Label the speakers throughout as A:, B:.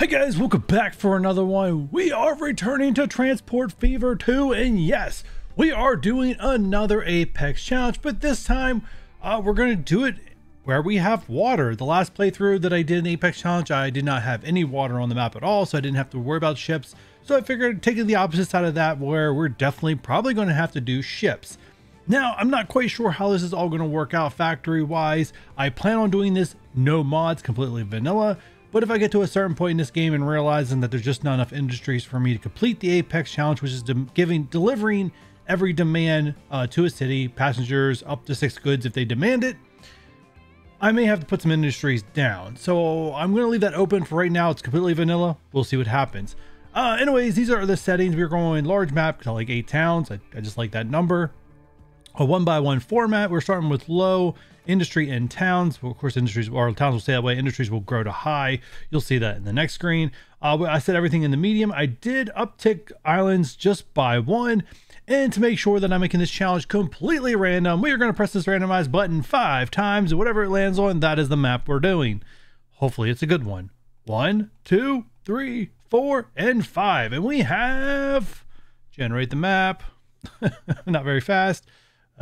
A: Hey guys, welcome back for another one. We are returning to Transport Fever 2, and yes, we are doing another Apex challenge, but this time we're going to do it where we have water. The last playthrough that I did in Apex challenge, I did not have any water on the map at all, so I didn't have to worry about ships. So I figured taking the opposite side of that, where we're definitely probably going to have to do ships. Now, I'm not quite sure how this is all going to work out factory wise. I plan on doing this no mods, completely vanilla. But if I get to a certain point in this game and realizing that there's just not enough industries for me to complete the Apex challenge, which is delivering every demand to a city, passengers up to 6 goods if they demand it, I may have to put some industries down. So I'm going to leave that open for right now. It's completely vanilla. We'll see what happens. Anyways, these are the settings. We're going large map because I like 8 towns. I just like that number. A 1x1 format. We're starting with low industry and towns. Well, of course, industries or towns will stay that way. Industries will grow to high. You'll see that in the next screen. I set everything in the medium. I did uptick islands just by 1. And to make sure that I'm making this challenge completely random, we are going to press this randomize button 5 times, and whatever it lands on, that is the map we're doing. Hopefully it's a good one. 1, 2, 3, 4, and 5. And we have generate the map. Not very fast.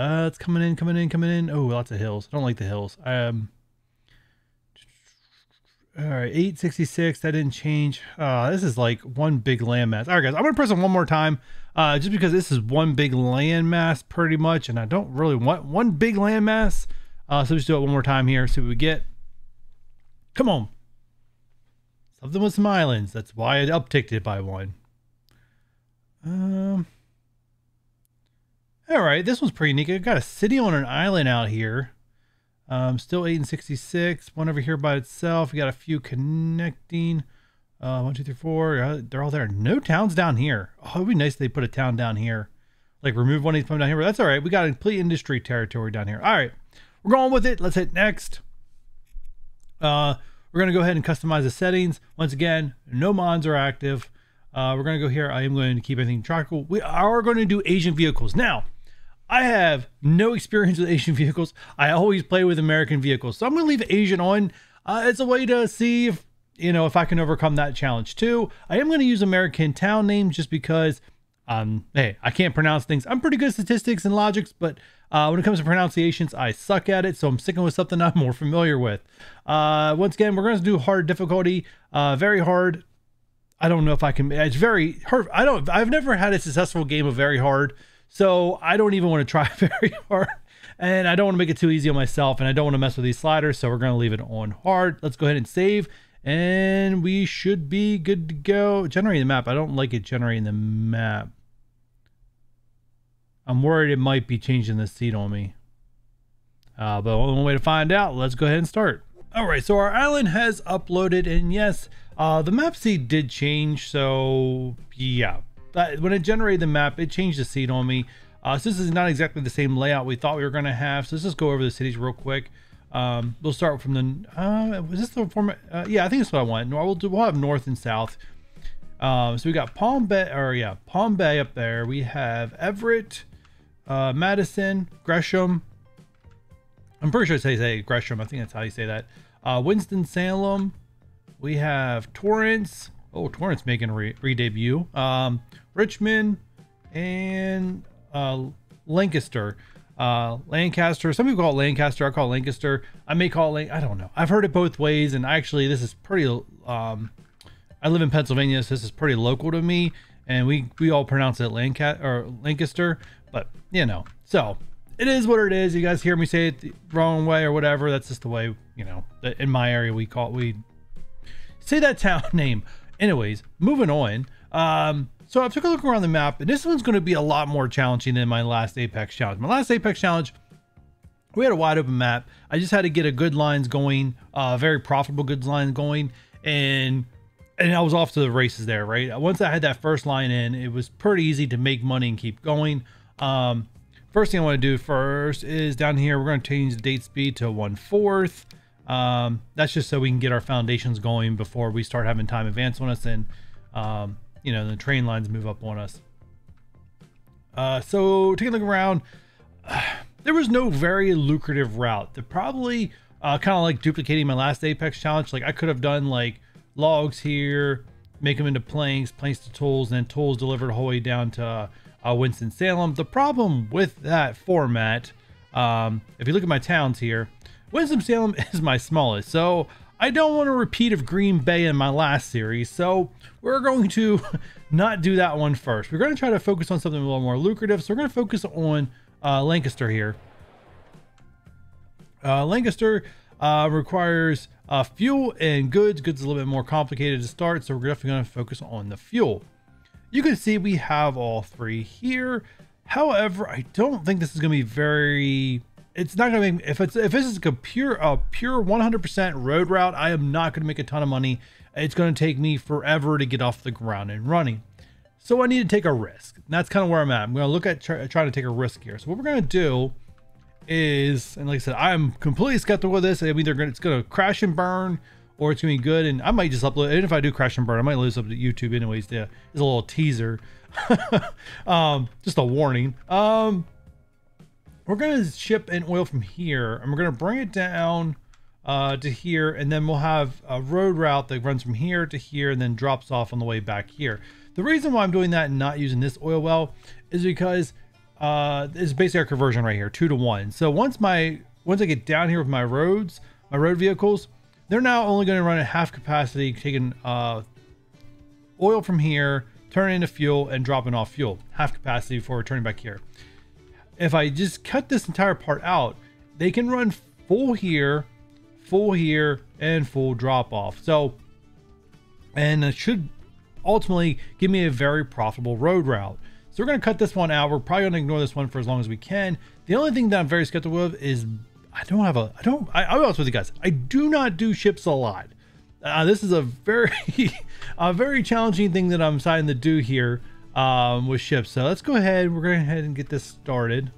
A: It's coming in. Oh, lots of hills. I don't like the hills. All right, 866. That didn't change. This is like one big landmass. All right, guys, I'm gonna press it one more time, just because this is one big landmass pretty much, and I don't really want one big landmass. So just do it one more time here. See what we get. Come on. Something with some islands. That's why I upticked it by 1. All right, this one's pretty neat. I got a city on an island out here. Still 8 and 66. One over here by itself. We got a few connecting. 1, 2, 3, 4. They're all there. No towns down here. Oh, it'd be nice if they put a town down here. Like remove one of these from down here. But that's all right. We got a complete industry territory down here. All right, we're going with it. Let's hit next. We're gonna go ahead and customize the settings. Once again, no mods are active. We're gonna go here. I am going to keep everything tropical. We are going to do Asian vehicles now. I have no experience with Asian vehicles. I always play with American vehicles. So I'm going to leave Asian on. It's a way to see if, if I can overcome that challenge too. I am going to use American town names just because, hey, I can't pronounce things. I'm pretty good at statistics and logics, but when it comes to pronunciations, I suck at it. So I'm sticking with something I'm more familiar with. Once again, we're going to do hard difficulty, very hard. I don't know if I can, it's very hard. I've never had a successful game of very hard. So I don't even want to try very hard, and I don't want to make it too easy on myself, and I don't want to mess with these sliders. So we're going to leave it on hard. Let's go ahead and save, and we should be good to go. Generating the map. I don't like it generating the map. I'm worried it might be changing the seat on me. But one way to find out. Let's go ahead and start. All right, so our island has uploaded, and yes, the map seat did change. So yeah. When it generated the map, it changed the seat on me. So this is not exactly the same layout we thought we were going to have. So let's just go over the cities real quick. We'll start from the, was this the format? Yeah, I think that's what I want. We'll have north and south. So we got Palm Bay up there. We have Everett, Madison, Gresham. I'm pretty sure it's how you say Gresham. I think that's how you say that. Winston-Salem. We have Torrance. Oh, Torrance making a re-debut. Richmond and Lancaster. Lancaster. Some people call it Lancaster. I call it Lancaster. I may call it, I don't know. I've heard it both ways, and actually this is pretty, I live in Pennsylvania, so this is pretty local to me, and we all pronounce it Lancaster, but so it is what it is. You guys hear me say it the wrong way or whatever, that's just the way, in my area we say that town name. Anyways, moving on. So I took a look around the map, and this one's going to be a lot more challenging than my last Apex challenge. My last Apex challenge, we had a wide open map. I just had to get a good lines going, very profitable good lines going, and I was off to the races there, right? Once I had that first line in, it was pretty easy to make money and keep going. First thing I want to do first is down here, we're going to change the date speed to 1/4. That's just so we can get our foundations going before we start having time advance on us, and the train lines move up on us. So taking a look around, there was no very lucrative route. They're probably kind of like duplicating my last Apex challenge. Like I could have done like logs here, make them into planks, planks to tools, and then tools delivered the whole way down to Winston-Salem. The problem with that format, if you look at my towns here, Winston-Salem is my smallest, so I don't want a repeat of Green Bay in my last series, so we're going to not do that one first. We're going to try to focus on something a little more lucrative, so we're going to focus on Lancaster here. Lancaster requires fuel and goods. Goods is a little bit more complicated to start, so we're definitely going to focus on the fuel. You can see we have all three here. However, I don't think this is going to be very... It's not going to make... If this is a pure 100% road route, I am not going to make a ton of money. It's going to take me forever to get off the ground and running. So I need to take a risk. And that's kind of where I'm at. I'm going to look at trying to take a risk here. So what we're going to do is, and like I said, I'm completely skeptical of this. It's going to crash and burn, or it's going to be good. And I might just upload, and if I do crash and burn, I might lose up to YouTube anyways. Yeah, it's a little teaser. Just a warning. We're going to ship in oil from here, and we're going to bring it down to here, and then we'll have a road route that runs from here to here and then drops off on the way back here. The reason why I'm doing that and not using this oil well is because it's basically our conversion right here, 2 to 1. So once I get down here with my road vehicles, they're now only going to run at half capacity, taking oil from here, turning into fuel, and dropping off fuel, half capacity before returning back here. If I just cut this entire part out, they can run full here, and full drop off. So, and it should ultimately give me a very profitable road route. So we're going to cut this one out. We're probably going to ignore this one for as long as we can. The only thing that I'm very skeptical of is I'll be honest with you guys, I do not do ships a lot. This is a very, very challenging thing that I'm deciding to do here with ships. So let's go ahead. We're going to go ahead and get this started.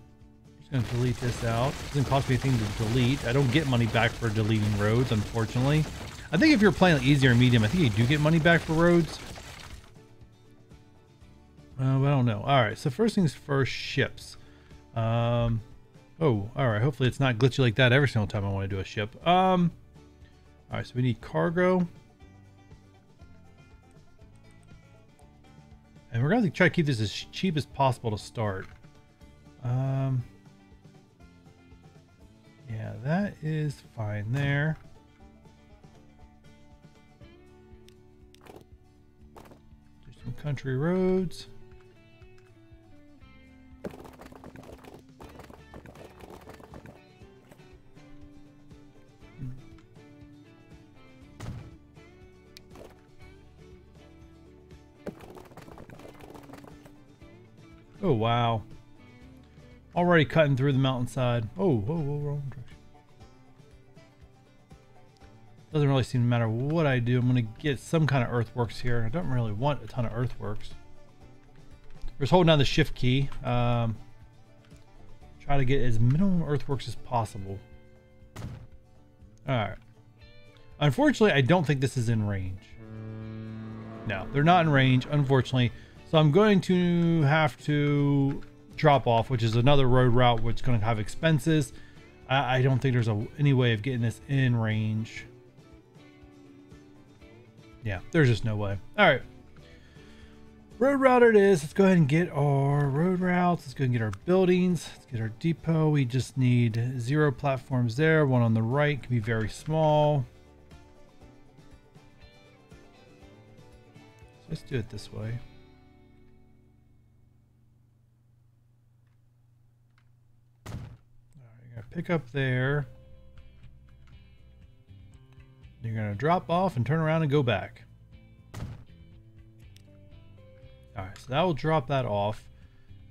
A: Just going to delete this out. It doesn't cost me anything to delete. I don't get money back for deleting roads, unfortunately. I think if you're playing like easy or medium, I think you do get money back for roads. I don't know. All right, so first things first, ships. Oh, all right. Hopefully it's not glitchy like that every single time I want to do a ship. All right, so we need cargo. And we're going to try to keep this as cheap as possible to start. Yeah, that is fine there. Do some country roads. Oh, wow. Already cutting through the mountainside. Oh, whoa, wrong direction. Doesn't really seem to matter what I do. I'm going to get some kind of earthworks here. I don't really want a ton of earthworks. We're just holding down the shift key. Try to get as minimum earthworks as possible. Alright. Unfortunately, I don't think this is in range. No, they're not in range, unfortunately. So I'm going to have to drop off, which is another road route, which is going to have expenses. I don't think there's any way of getting this in range. Yeah, there's just no way. All right. Road route it is. Let's go ahead and get our road routes. Let's go and get our buildings. Let's get our depot. We just need 0 platforms there. One on the right can be very small. So let's do it this way. Pick up there. You're going to drop off and turn around and go back. All right, so that will drop that off.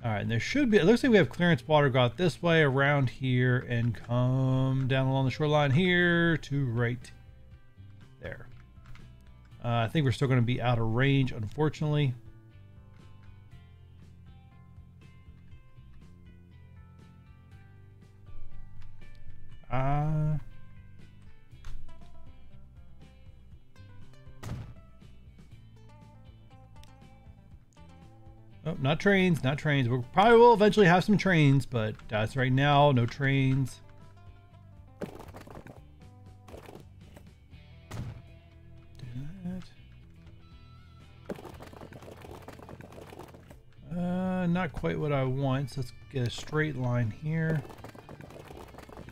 A: All right, and there should be, it looks like we have clearance water go out this way around here and come down along the shoreline here to right there. I think we're still going to be out of range, unfortunately. Oh, not trains, not trains. We probably will eventually have some trains, but that's right now, no trains. Do that. Not quite what I want. So let's get a straight line here.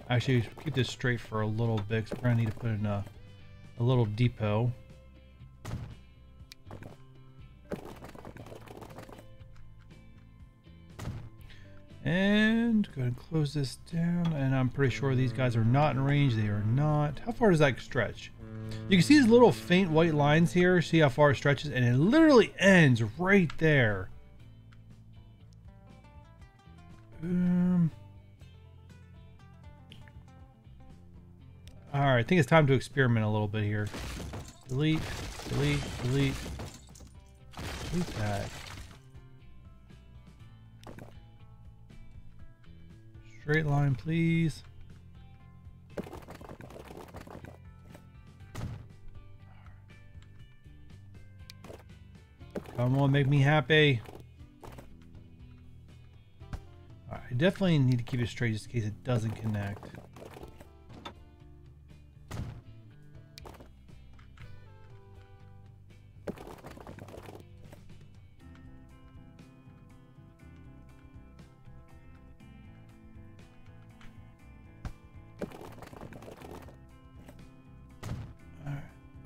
A: Actually, keep this straight for a little bit because we're gonna need to put in a little depot. And go ahead and close this down. And I'm pretty sure these guys are not in range. They are not. How far does that stretch? You can see these little faint white lines here. See how far it stretches? And it literally ends right there. Alright, I think it's time to experiment a little bit here. Delete, delete, delete. Delete that. Straight line, please. Come on, make me happy. Alright, I definitely need to keep it straight just in case it doesn't connect.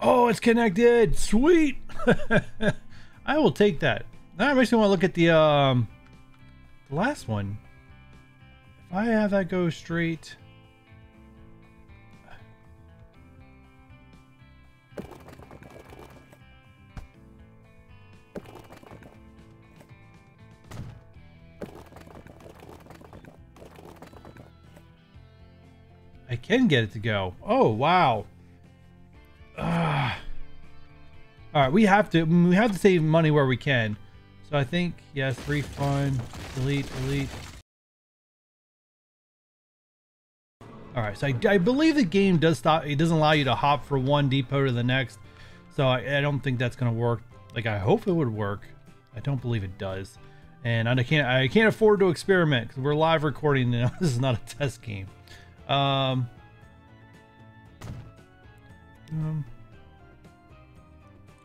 A: Oh, it's connected. Sweet. I will take that. Now it makes me want to look at the last one. If I have that go straight. I can get it to go. Oh, wow. All right, we have to save money where we can. So I think yes, refund, delete, delete. All right, so I believe the game does stop. It doesn't allow you to hop from one depot to the next. So I don't think that's gonna work. Like I hope it would work. I don't believe it does. And I can't afford to experiment because we're live recording now. This is not a test game.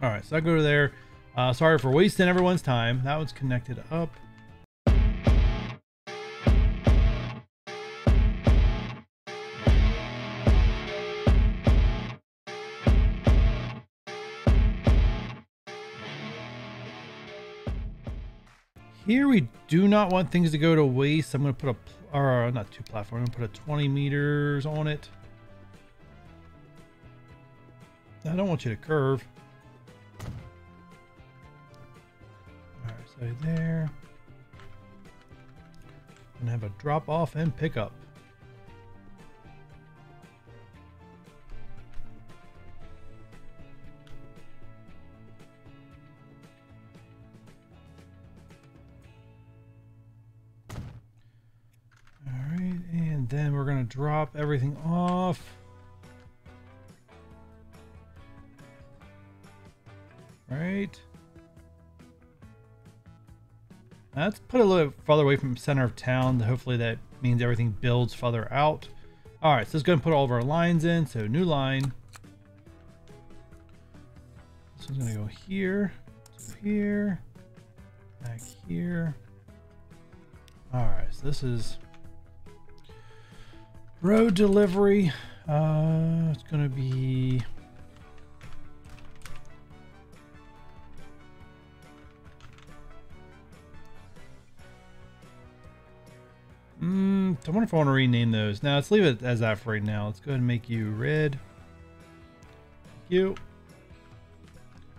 A: All right, so I go to there. Sorry for wasting everyone's time. That one's connected up. Here we do not want things to go to waste. I'm going to put not two platforms. I'm going to put a 20 meters on it. I don't want you to curve. All right, so there. And have a drop off and pickup. All right, and then we're going to drop everything off. Right. Let's put it a little farther away from the center of town. Hopefully that means everything builds farther out. All right, so let's go and put all of our lines in. So new line. This one's gonna go here, to here, back here. All right, so this is road delivery. It's gonna be I wonder if I want to rename those. Now let's leave it as that for right now. Let's go ahead and make you red. Thank you.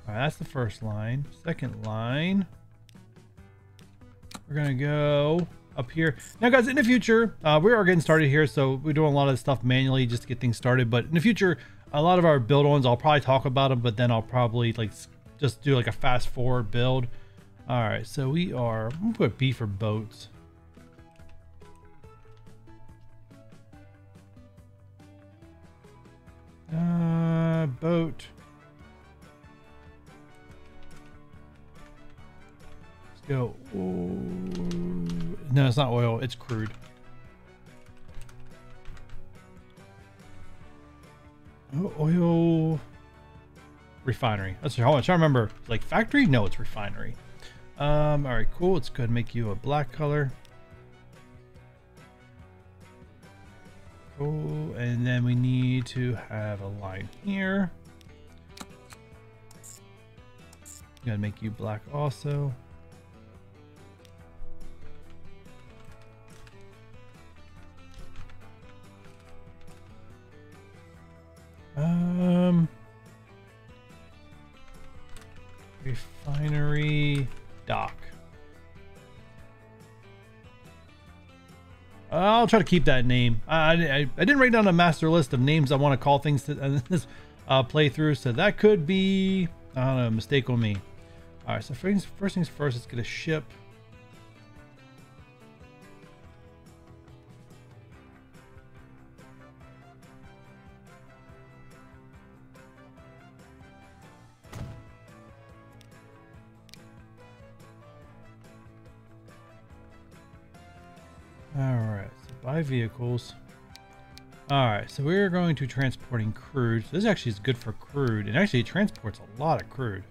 A: All right, that's the first line. Second line. We're gonna go up here. Now guys, in the future, we are getting started here, so we're doing a lot of this stuff manually just to get things started. But in the future, a lot of our build ons, I'll probably talk about them, but then I'll probably like just do like a fast forward build. All right, so I'm gonna put B for boats. Boat. Let's go. Ooh. No, it's not oil. It's crude. Oh, oil refinery. That's how I'm trying to remember. Like factory? No, it's refinery. All right, cool. Let's go ahead and make you a black color. Cool. And then we need to have a line here. Gotta make you black also. Refinery dock. I'll try to keep that name. I didn't write down a master list of names I want to call things to this playthrough, so that could be, I don't know, a mistake on me. All right, so first things first, let's get a ship. Alright, so buy vehicles. Alright, so we're going to transporting crude. So this actually is good for crude, and actually it transports a lot of crude.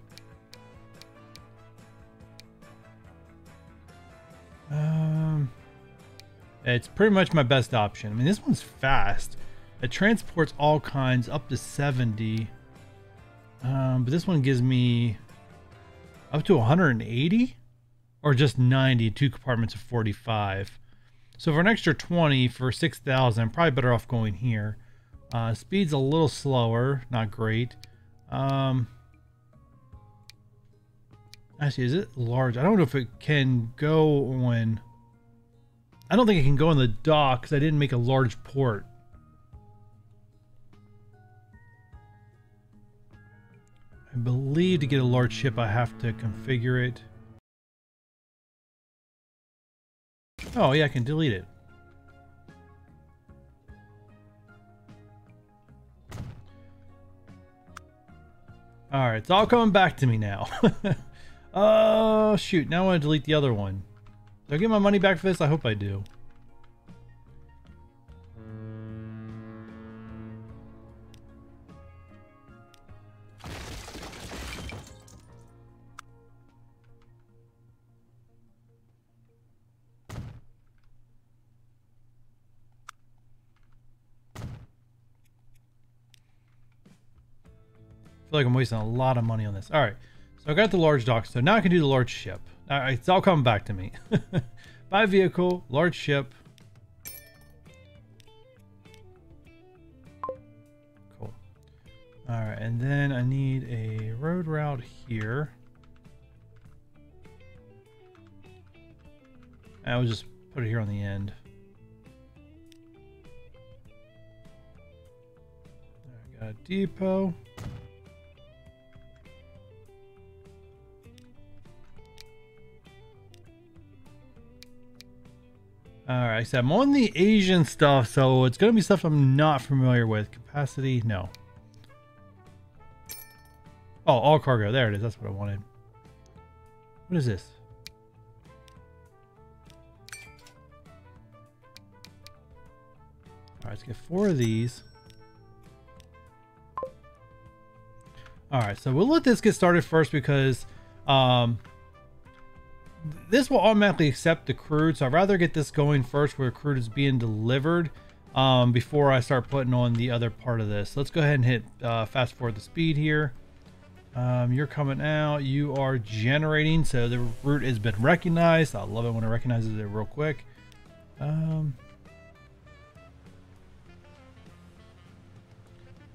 A: It's pretty much my best option. I mean, this one's fast. It transports all kinds up to 70. But this one gives me up to 180 or just 90, 2 compartments of 45. So for an extra 20 for 6,000, I'm probably better off going here. Speed's a little slower, not great. Actually, is it large? I don't know if it can go on. I don't think it can go on the dock because I didn't make a large port. I believe to get a large ship, I have to configure it. Oh yeah, I can delete it. All right, it's all coming back to me now. Oh shoot, now I want to delete the other one. Do I get my money back for this? I hope I do. I feel like I'm wasting a lot of money on this. All right, so I got the large dock, so now I can do the large ship. All right, it's all coming back to me. Buy vehicle, large ship. Cool. All right, and then I need a road route here. I'll just put it here on the end. I got a depot. Alright, so I'm on the Asian stuff, so it's going to be stuff I'm not familiar with. Capacity, no. Oh, all cargo. There it is. That's what I wanted. What is this? Alright, let's get 4 of these. Alright, so we'll let this get started first because this will automatically accept the crude, so I'd rather get this going first where crude is being delivered before I start putting on the other part of this. Let's go ahead and hit fast forward the speed here. You're coming out, you are generating, so the route has been recognized. I love it when it recognizes it real quick.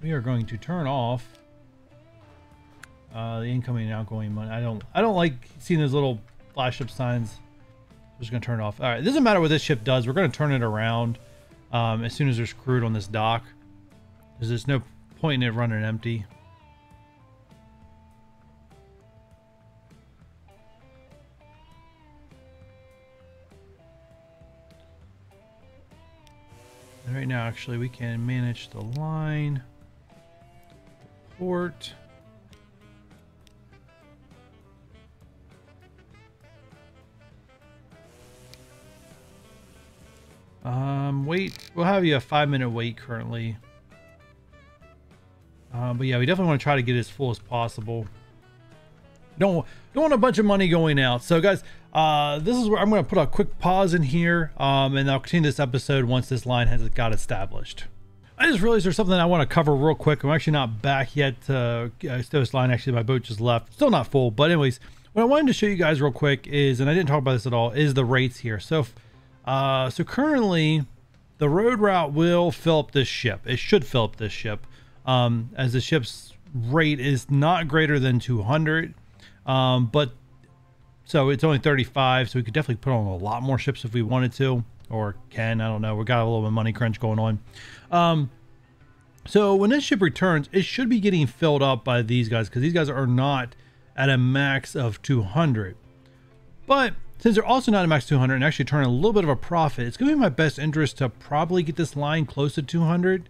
A: We are going to turn off the incoming and outgoing money. I don't like seeing those little flash up signs. I'm just gonna turn it off. All right, it doesn't matter what this ship does. We're gonna turn it around as soon as there's crude on this dock. There's no point in it running empty. And right now, actually, we can manage the line, the port. Wait, we'll have you a 5-minute wait currently. But yeah, we definitely want to try to get as full as possible. Don't want a bunch of money going out. So guys, this is where I'm going to put a quick pause in here, and I'll continue this episode once this line has got established. I just realized there's something I want to cover real quick. I'm actually not back yet to this line. Actually, my boat just left. Still not full, but anyways, what I wanted to show you guys real quick is, and I didn't talk about this at all, is the rates here. So, so currently, the road route will fill up this ship. It should fill up this ship, as the ship's rate is not greater than 200. But so it's only 35, so we could definitely put on a lot more ships if we wanted to, or can, I don't know. We got a little bit of money crunch going on. So when this ship returns, it should be getting filled up by these guys, because these guys are not at a max of 200. But since they're also not at max 200 and actually turning a little bit of a profit, it's going to be in my best interest to probably get this line close to 200.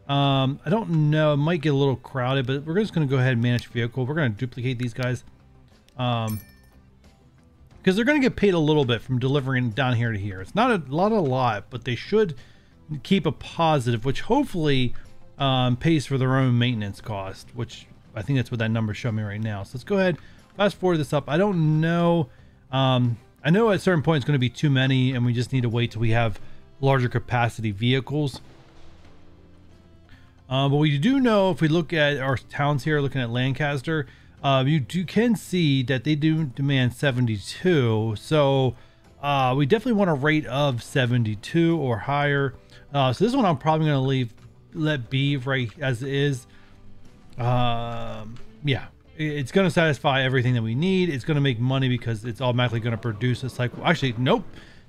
A: I don't know, it might get a little crowded, but we're just going to go ahead and manage vehicle. We're going to duplicate these guys. Because they're going to get paid a little bit from delivering down here to here. It's not a lot, but they should keep a positive, which hopefully pays for their own maintenance cost, which I think that's what that number showed me right now. So let's go ahead, fast forward this up. I don't know. I know at a certain point it's going to be too many, and we just need to wait till we have larger capacity vehicles. But we do know, if we look at our towns here, looking at Lancaster, you can see that they do demand 72. So we definitely want a rate of 72 or higher. So this one I'm probably going to let be right as it is. Yeah, it's going to satisfy everything that we need. It's going to make money because it's automatically going to produce a cycle. Actually, nope.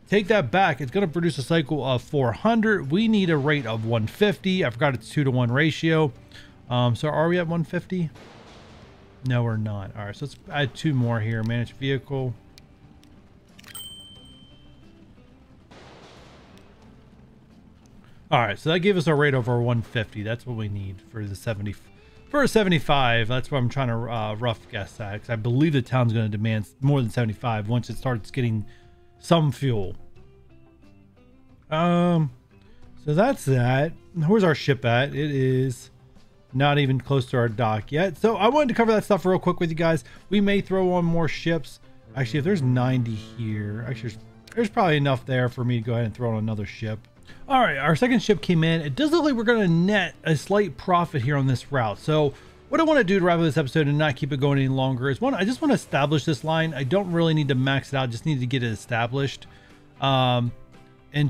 A: Take that back. It's going to produce a cycle of 400. We need a rate of 150. I forgot it's 2-to-1 ratio. So are we at 150? No, we're not. All right, so let's add 2 more here. Manage vehicle. All right, so that gave us a rate over 150. That's what we need for the 70. For a 75, that's what I'm trying to rough guess at, because I believe the town's going to demand more than 75 once it starts getting some fuel. So that's that. Where's our ship at? It is not even close to our dock yet. So I wanted to cover that stuff real quick with you guys. We may throw on more ships. Actually, if there's 90 here, actually there's probably enough there for me to go ahead and throw on another ship. All right, our second ship came in. It does look like we're going to net a slight profit here on this route. So what I want to do to wrap up this episode and not keep it going any longer is, one, I just want to establish this line. I don't really need to max it out, just need to get it established. And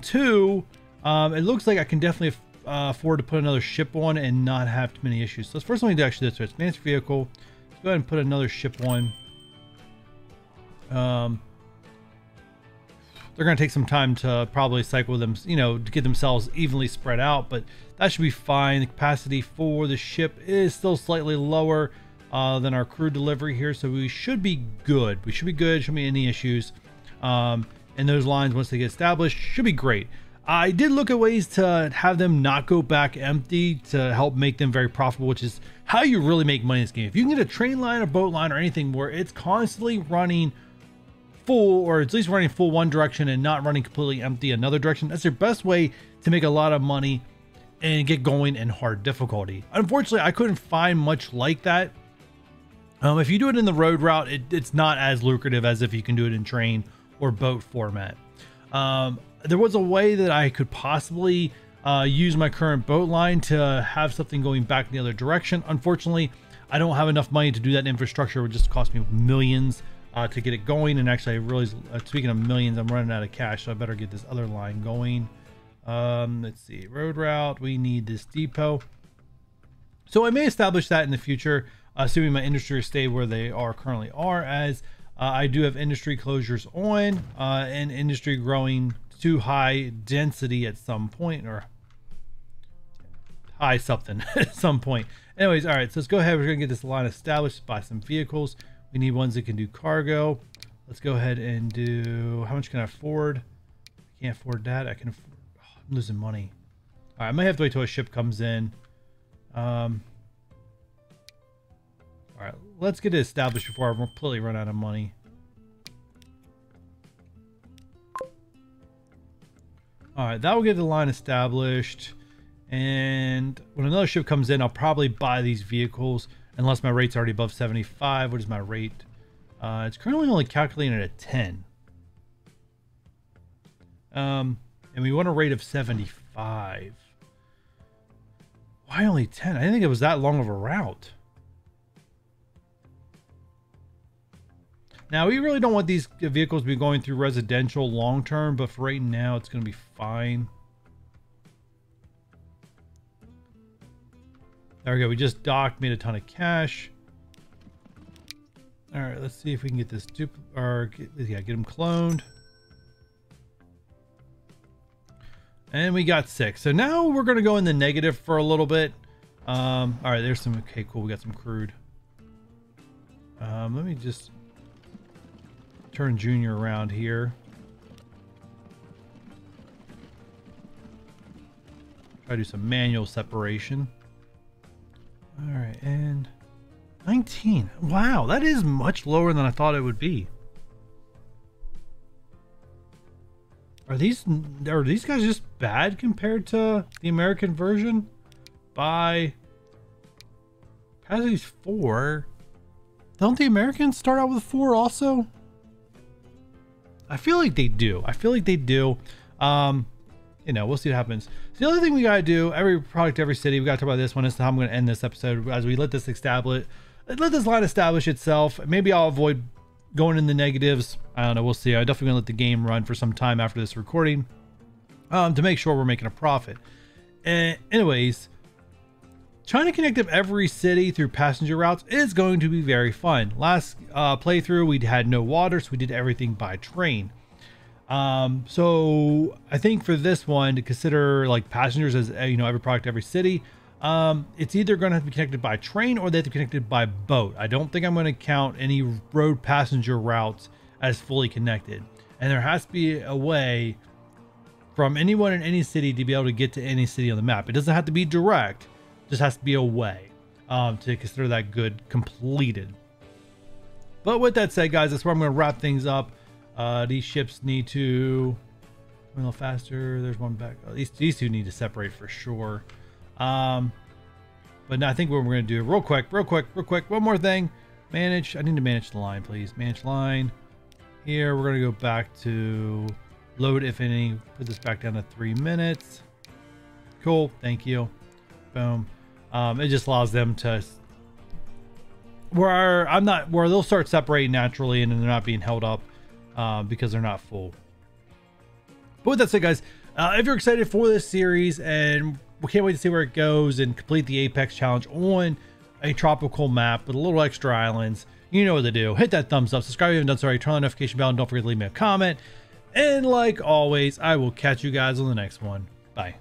A: two, it looks like I can definitely afford to put another ship on and not have too many issues. So let's first, let me do actually this. It's manage vehicle. Let's go ahead and put another ship on. They're going to take some time to probably cycle them, you know, to get themselves evenly spread out, but that should be fine. The capacity for the ship is still slightly lower than our crew delivery here, so we should be good. We should be good. Shouldn't be any issues. And those lines, once they get established, should be great. I did look at ways to have them not go back empty to help make them very profitable, which is how you really make money in this game. If you can get a train line or boat line or anything where it's constantly running full, or at least running full one direction and not running completely empty another direction, that's your best way to make a lot of money and get going in hard difficulty. Unfortunately, I couldn't find much like that. If you do it in the road route, it's not as lucrative as if you can do it in train or boat format. There was a way that I could possibly use my current boat line to have something going back in the other direction. Unfortunately, I don't have enough money to do that infrastructure. It would just cost me millions to get it going. And actually, I really, speaking of millions, I'm running out of cash, so I better get this other line going. Let's see, road route, we need this depot. So I may establish that in the future, assuming my industry stay where they are currently are, as I do have industry closures on and industry growing to high density at some point, or high something at some point. Anyways, all right, so let's go ahead. We're gonna get this line established, buy some vehicles. We need ones that can do cargo. Let's go ahead and do, how much can I afford? I can't afford that. I can afford, oh, I'm losing money. All right, I might have to wait till a ship comes in. All right, let's get it established before I completely run out of money. All right, that will get the line established. And when another ship comes in, I'll probably buy these vehicles unless my rate's already above 75. What is my rate? It's currently only calculated at 10. And we want a rate of 75. Why only 10? I didn't think it was that long of a route. Now, we really don't want these vehicles to be going through residential long term, but for right now, it's going to be fine. There we go. We just docked, made a ton of cash. All right, let's see if we can get this get them cloned. And we got 6. So now we're going to go in the negative for a little bit. All right, there's some. Okay, cool. We got some crude. Let me just turn Junior around here. Try to do some manual separation. All right, and 19. Wow, that is much lower than I thought it would be. Are these guys just bad compared to the American version? By Passives 4. Don't the Americans start out with 4 also? I feel like they do. You know, we'll see what happens. So the other thing we gotta do, every product, every city, we gotta talk about this one. This is how I'm gonna end this episode, as we let this line establish itself. Maybe I'll avoid going in the negatives. I don't know, we'll see. I'm definitely gonna let the game run for some time after this recording, to make sure we're making a profit. And anyways, trying to connect up every city through passenger routes is going to be very fun. Last playthrough, we had no water, so we did everything by train. So I think for this one, to consider like passengers as, you know, every product, every city, it's either going to have to be connected by train or they have to be connected by boat. I don't think I'm going to count any road passenger routes as fully connected. And there has to be a way from anyone in any city to be able to get to any city on the map. It doesn't have to be direct, just has to be a way, to consider that good completed. But with that said, guys, that's where I'm going to wrap things up. These ships need to a little faster. There's one back. Oh, these two need to separate for sure. But no, I think what we're going to do real quick. One more thing. Manage. I need to manage the line, please. Manage line. Here, we're going to go back to load, if any. Put this back down to 3 minutes. Cool. Thank you. Boom. It just allows them to where they'll start separating naturally and they're not being held up because they're not full. But with that said, guys, if you're excited for this series and we can't wait to see where it goes and complete the Apex challenge on a tropical map with a little extra islands, you know what to do. Hit that thumbs up, subscribe if you haven't done so already, turn on the notification bell, and don't forget to leave me a comment. And like always, I will catch you guys on the next one. Bye.